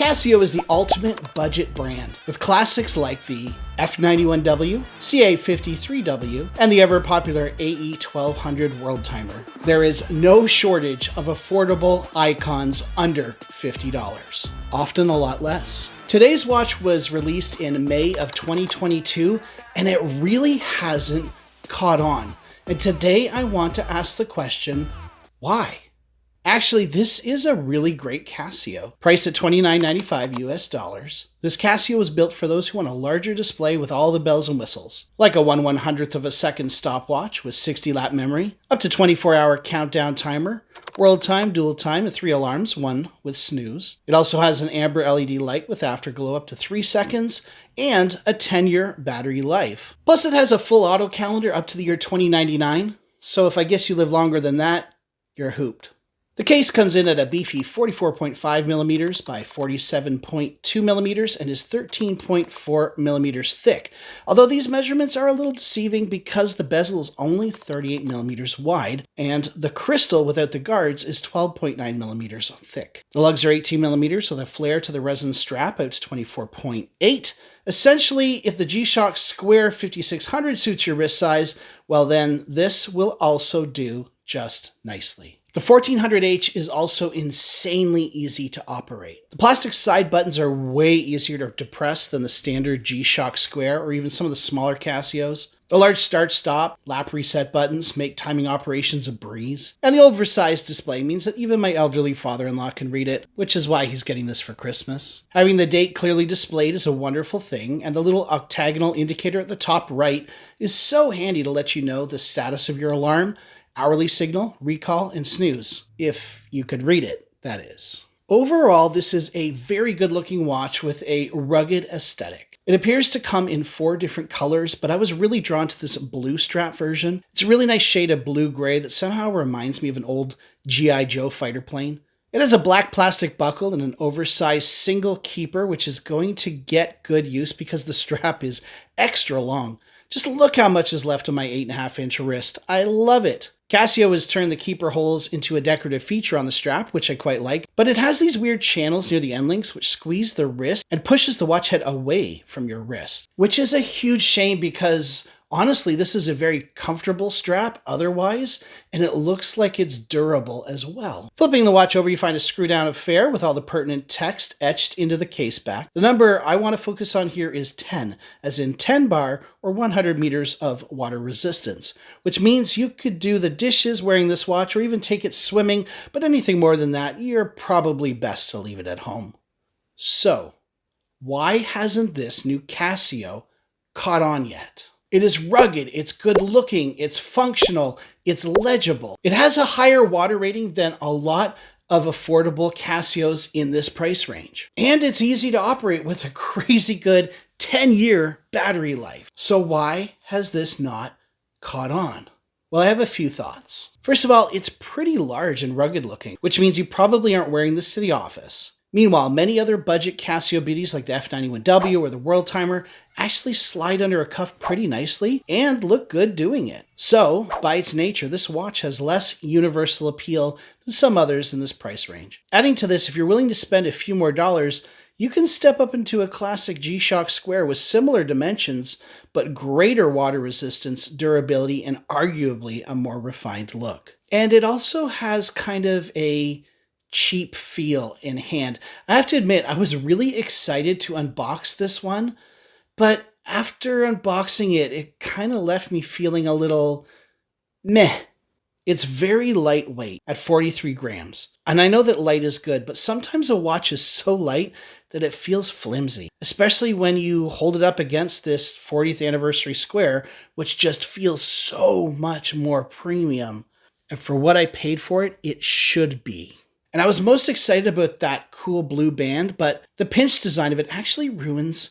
Casio is the ultimate budget brand, with classics like the F91W, CA53W, and the ever-popular AE1200 World Timer. There is no shortage of affordable icons under $50, often a lot less. Today's watch was released in May of 2022, and it really hasn't caught on. And today I want to ask the question, why? Actually, this is a really great Casio, priced at $29.95 US dollars. This Casio was built for those who want a larger display with all the bells and whistles, like a 1/100th of a second stopwatch with 60 lap memory, up to 24-hour countdown timer, world time, dual time, and 3 alarms, one with snooze. It also has an amber LED light with afterglow up to 3 seconds, and a 10-year battery life. Plus, it has a full auto calendar up to the year 2099, so if I guess you live longer than that, you're hooped. The case comes in at a beefy 44.5 millimeters by 47.2 millimeters and is 13.4 millimeters thick, although these measurements are a little deceiving because the bezel is only 38 millimeters wide and the crystal without the guards is 12.9 millimeters thick. The lugs are 18 millimeters with a flare to the resin strap out to 24.8. Essentially, if the G-Shock Square 5600 suits your wrist size, well then this will also do just nicely. The 1400H is also insanely easy to operate. The plastic side buttons are way easier to press than the standard G-Shock Square or even some of the smaller Casios. The large start-stop, lap reset buttons make timing operations a breeze. And the oversized display means that even my elderly father-in-law can read it, which is why he's getting this for Christmas. Having the date clearly displayed is a wonderful thing, and the little octagonal indicator at the top right is so handy to let you know the status of your alarm, hourly signal, recall, and snooze, if you could read it, that is. Overall, this is a very good looking watch with a rugged aesthetic. It appears to come in 4 different colors, but I was really drawn to this blue strap version. It's a really nice shade of blue-gray that somehow reminds me of an old G.I. Joe fighter plane. It has a black plastic buckle and an oversized single keeper, which is going to get good use because the strap is extra long. Just look how much is left of my 8.5-inch wrist. I love it. Casio has turned the keeper holes into a decorative feature on the strap, which I quite like, but it has these weird channels near the end links which squeeze the wrist and pushes the watch head away from your wrist, which is a huge shame because honestly, this is a very comfortable strap otherwise, and it looks like it's durable as well. Flipping the watch over, you find a screw down affair with all the pertinent text etched into the case back. The number I want to focus on here is 10, as in 10 bar or 100 meters of water resistance, which means you could do the dishes wearing this watch or even take it swimming, but anything more than that, you're probably best to leave it at home. So, why hasn't this new Casio caught on yet? It is rugged, it's good looking, it's functional, it's legible. It has a higher water rating than a lot of affordable Casios in this price range. And it's easy to operate with a crazy good 10-year battery life. So why has this not caught on? Well, I have a few thoughts. First of all, it's pretty large and rugged looking, which means you probably aren't wearing this to the office. Meanwhile, many other budget Casio beauties like the F91W or the World Timer actually slide under a cuff pretty nicely and look good doing it. So, by its nature, this watch has less universal appeal than some others in this price range. Adding to this, if you're willing to spend a few more dollars, you can step up into a classic G-Shock Square with similar dimensions, but greater water resistance, durability, and arguably a more refined look. And it also has kind of a cheap feel in hand. I have to admit, I was really excited to unbox this one, but after unboxing it, it kind of left me feeling a little meh. It's very lightweight at 43 grams. And I know that light is good, but sometimes a watch is so light that it feels flimsy, especially when you hold it up against this 40th anniversary Square, which just feels so much more premium. And for what I paid for it, it should be. And I was most excited about that cool blue band, but the pinch design of it actually ruins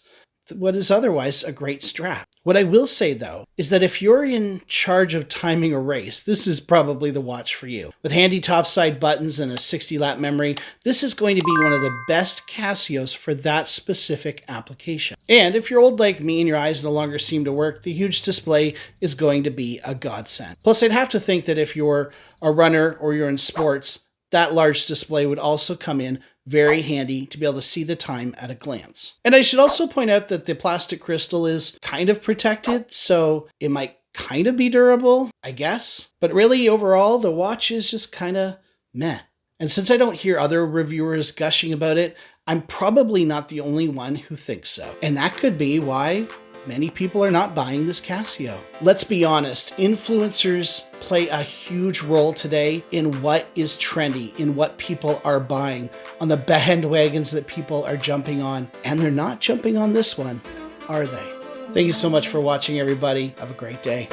what is otherwise a great strap. What I will say, though, is that if you're in charge of timing a race, this is probably the watch for you. With handy topside buttons and a 60 lap memory, this is going to be one of the best Casios for that specific application. And if you're old like me and your eyes no longer seem to work, the huge display is going to be a godsend. Plus, I'd have to think that if you're a runner or you're in sports, that large display would also come in very handy to be able to see the time at a glance. And I should also point out that the plastic crystal is kind of protected, so it might kind of be durable, I guess. But really, overall, the watch is just kind of meh. And since I don't hear other reviewers gushing about it, I'm probably not the only one who thinks so. And that could be why many people are not buying this Casio. Let's be honest, influencers play a huge role today in what is trendy, in what people are buying, on the bandwagons that people are jumping on. And they're not jumping on this one, are they? Thank you so much for watching, everybody. Have a great day.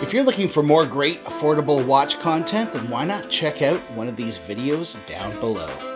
If you're looking for more great, affordable watch content, then why not check out one of these videos down below.